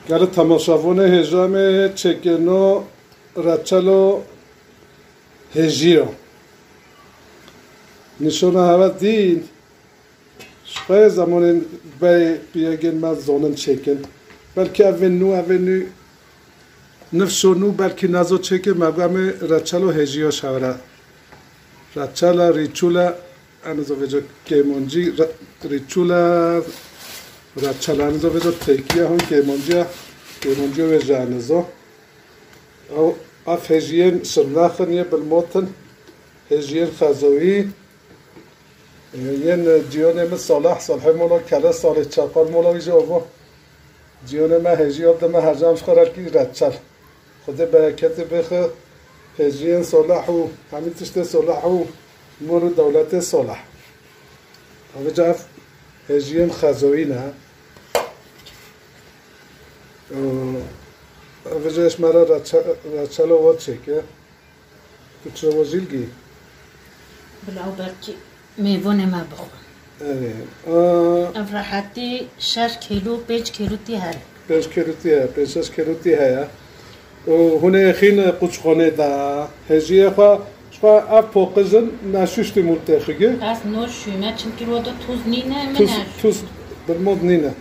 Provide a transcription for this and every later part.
گر تماشاوان هجام چکنو رچلو هجیو نشونه هوا دین شقای زمان بیاگن من زانن چکن بلکه اونو نفشونو بلکه نزو چکن مگم رچلو هجیو شوره رچلا ریچولا انزو وجه کیمونجی ریچولا رچلا انزو وجه تکیه هم کیمونجی وجه انزو او اف هجیین شرناخن یه بالموتن هجیین خزوی ین جیون من صالح مولا کلا صالح چپال مولا ویجه اوو جیون من هجی آبده من هرجامش خورد کی رچل خود برکت بخه هجیین صالح و همین تشت صالح و مورو دولت صالح اوه جاف هجیین خزوی نه اوه جاش مرا رچل و واد چکه تو چه وزیلگی بلاو برکی میوان ما بخور افراحتی 6 کیلو 5 کیلو تی هر 5 کیلو تی هر 5 کیلو تی هر و هونه خین قوچخانه دا هجیه خوا اف پوقزن نشوشتی ملتخیگه از نور شویمه چون که رو دا توز نینه توز بالمود نینه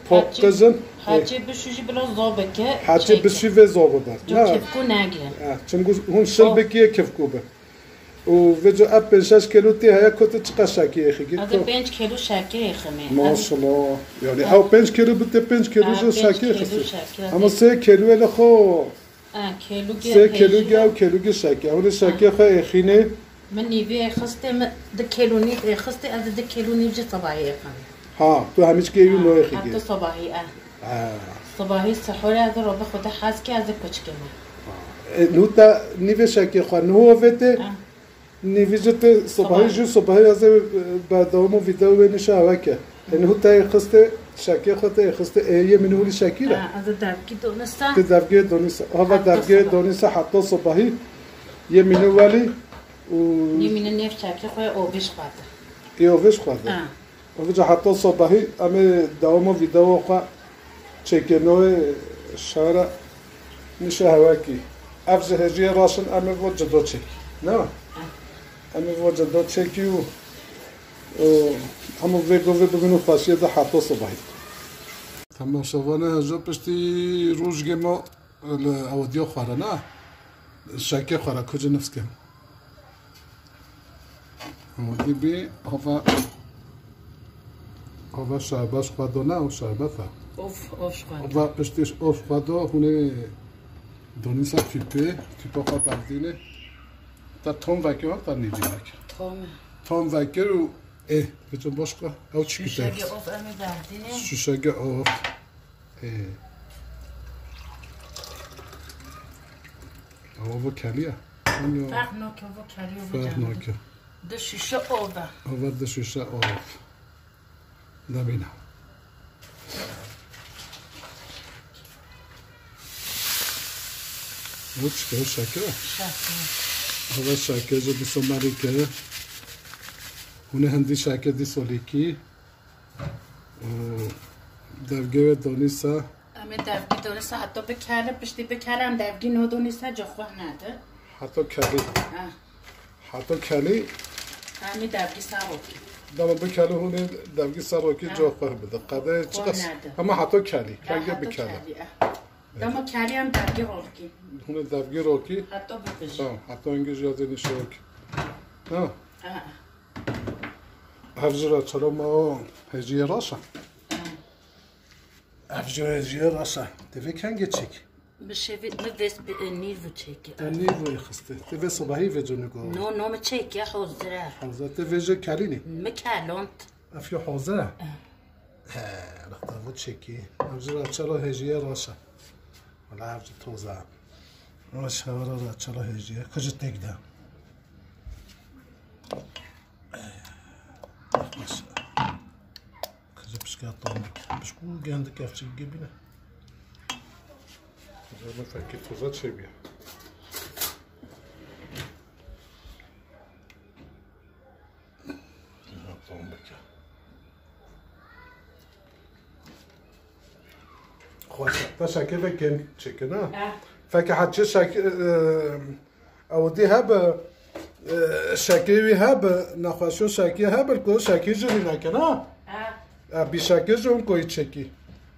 پوقزن حاجی بشوشی بلا زابه که حاجی بشی و زابه دار جو کفکو نگه چون هون شل بکیه کفکو به و وجو اب 5 کیلو تی هیا کت چقدر شکی خیگی از 5 کیلو شکی خمی ماشاءالله یعنی او 5 کیلو بده 5 کیلو جو شکی خسی اما 3 کیلو ال خو کیلو گاو کیلو گی شکی اون شکی خو اخینه من نیوی خسته د کیلو نی خسته از د کیلو نی جو صباحی خمی ها تو همیش کی نو خیگی حتی صباحی صباحی سحور از رو به خود حس کی از کوچکمه نو تا نیوی شکی خو نو وته نیویجت صباحی جو صباحی از بعدامو ویدیو بنشه هواکه یعنی هو تای خسته شکی خودت خسته ایه منولی شکی را از درکی دونستا درکی دونستا هوا درکی دونستا حتی صباحی یه منولی و یه منو نیف شکی خو اوبش خواده یه اوبش خواده اوبش حتی صباحی اما دوامو ویدیو خو چکنوی شارع نشه هواکی افز هجی راشن اما و جدا چک نه اما وجد داد چکی و همون ویگو ببینو خاصیه ده حتی صبحی تماشاوانه هجا پشتی روزگه ما اودیا خواره نه شکی خواره کجا نفس کم اودی بی هوا شعباش خواده نه او شعبت ها اوف شخواده هوا پشتیش اوف خواده هونه دونیسا تیپه خواه بردینه تا توم وکر تا نیدی وکر توم وکر و بچه باش که او چی که شوشگه اوف امی بردینه شوشگه اوف او کلیه فرق ناکه و کلیه فرق ناکه ده شوشه اوه او ده شوشه اوف دبینه او چی که شکره هوا شاکر جو دیسو ماری که هونه هندی شاکر دیسو لیکی درگه دونیسا اما درگی دونیسا حتی بکره پشتی بکره هم درگی نو دونیسا جا خواه نده حتی کلی اما درگی سراکی داما بکره هونه درگی سراکی جا خواه بده قده چقص اما حتی کلی کنگه بکره داما کلی هم درگی روکی هونه درگی روکی حتی بپجی حتی اینگه جاده نشه روکی نه هفجره چرا ما هجیه راشا هفجره هجیه راشا دوی کنگه چک بشوید مفیس نیرو چکه نیروی خسته دوی صبحی وجه نگو نو مچکه حوزره حوزره دوی کلینی مکالونت افیو حوزره رخت بود چکی هفجره چرا هجیه راشا ولی هفجره توزه راشه ورا چرا هجیه کجا تگده کجا پشکه طعم پشکو گنده کفچه گبینه کجا فکر توزه چه بیه طعم بکه خوش تا شکی وکن چکنه فکر حتی شکی اودی هب شکی هب نخوشو شکی هب کو شکی جوری نکنه بی شکی جون کوی چکی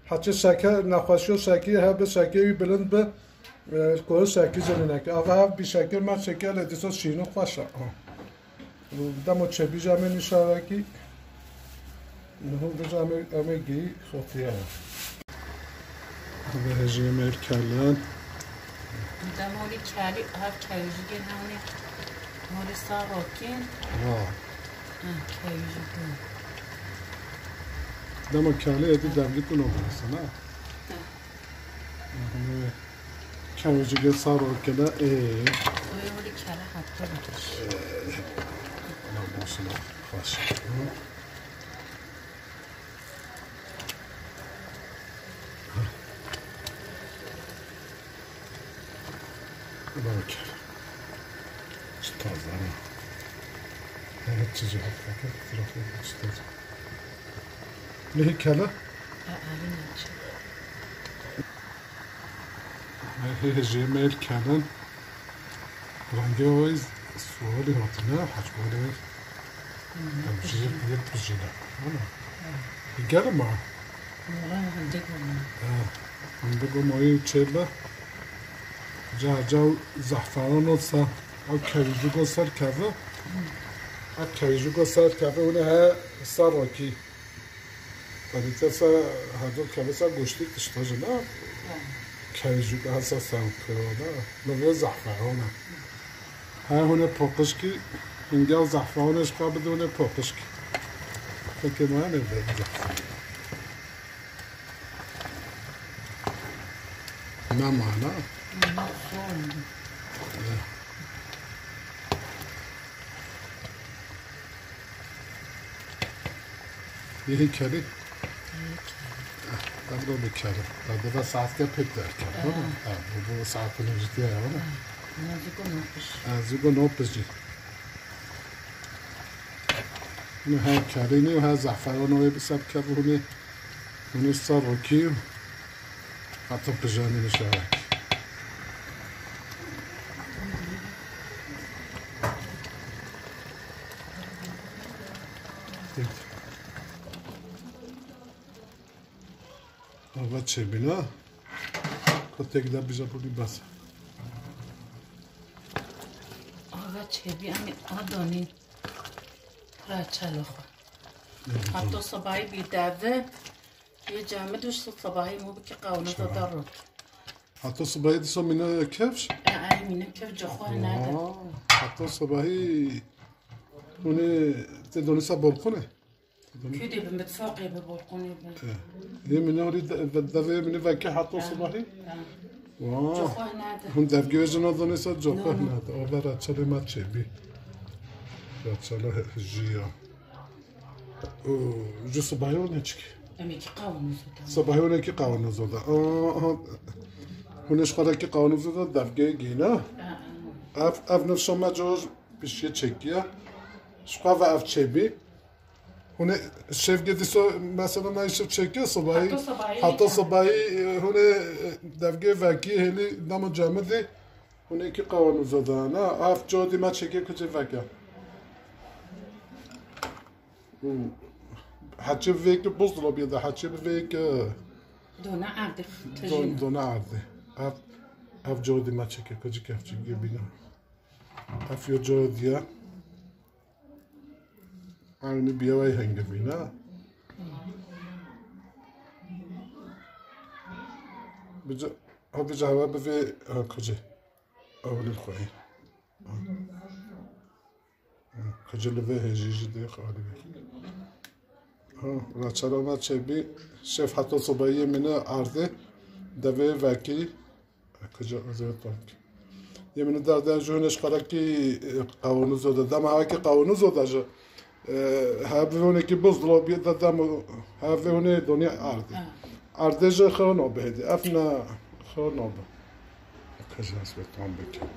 حتی شکی نخوشو شکی هب شکی بلند به کو شکی جوری نکنه آقا بی شکی من شکی لدیسو شینو خوشه دمو چه بیجامه نشارکی نه بیجامه امیگی خطیه به هجیمه کلان دموری کلی هر کلیجی همونی موری ساراکین کلیجی دمو کلی ادی دملی کنو برسه نه کلیجی ساراکینه موری کلی حتی بکش نماسنا خوش باکر چه تازه نه چیزی هفته که طرفی بستد نه کلا نه هجیمه کلان رنگه وایز سوالی هاتنه حجمه همچیزی بیاد بجیده گرم ها هندگو مایی چله جا زعفران و سر او کریجو سر کفه او کریجو سر کفه اونه ها سر راکی بلیده سر هدو کفه سر گوشتی تشتاجه نه کریجو ها سر پرانه نوه زعفرانه ها هونه پاقشکی اینگه زعفرانش قبل بدونه پاقشکی فکر ما نمیده زعفران نه مانا یه کلی دم رو بکره داده ساعت که پک در کرد بابا ساعت نوزیتی هایونه نزدیک نوپش جی اینو ها کلی نیو ها زعفران رو بساب کرد اونه سر روکی حتی پجامی نشارک آقا چه بینا که تکده بیجا بودی بس آقا چه بی امی آدانی رچلو خوا حتی صبحی بیدوه یه جمعه دوش صبحی مو بکی قونه داده رو حتی صبحی دیسا مینه کفش؟ ای مینه کف جخواه نده حتی صبحی اونه تدونی سا بالکونه كده بمتفاقي ببلقوني هي من هوري دافي من فاكي حطو صباحي جوخه ناده هم دافجو جنا دونيسا جوخه ناده او برا تشلي ما تشبي تشلي جيا جو صباحي ولا تشكي امي كي قاون صباحي ولا كي قاون زودا هونش خاله كي قاون زودا دافجو جينا اف نفس ما جوج بشي تشكيا شقا اف تشبي هونه شف گدیسو مثلا من شف چکه صبحی حتی صبحی هونه دفعه وکی هلی نام جامدی هونه کی قوانو زده نه اف جادی ما چکه کجا وکه حتی ویک بزرگ بیاد حتی ویک دونه عرض دونه عرض اف جادی ما چکه کجا کفچی بینم اف یو جادیه aynı bir yere hangimine. Bize abi cevabı ve kaçı avlil khoy. Kaçı ve hecici de khali. Ha, çarama çebi şef hatta sobayı mine ardı deve vaki kaçı azet tank. Yemin der jönüş qaraki qavunu zoda dama haki qavunu zoda هاونه که باز لابی دادم هاونه دنیا آرده آردهش خانوبه هدی افنا خانوبه کجاست به تام بکن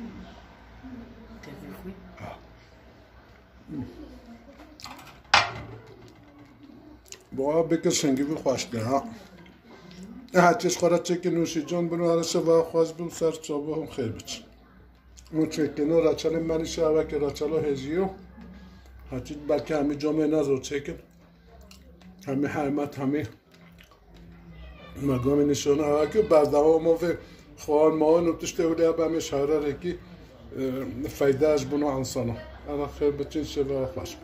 با بکر شنگی بی خوشته ها هرچیش خورد چکی نوشی جان بنو هرش و خواهش بیم سر چابه هم خیلی بچ اون چکی نو رچل منی شعبه که رچل ها هجیو هرچی بلکه همی جامعه نزار چکن همی حرمت همی مقام نشانه هوا که بردوام ما و خوان ما نبتشته ولی همی شهره رکی فایده اش بنو انسانه انا خیلی بچین شبه خوش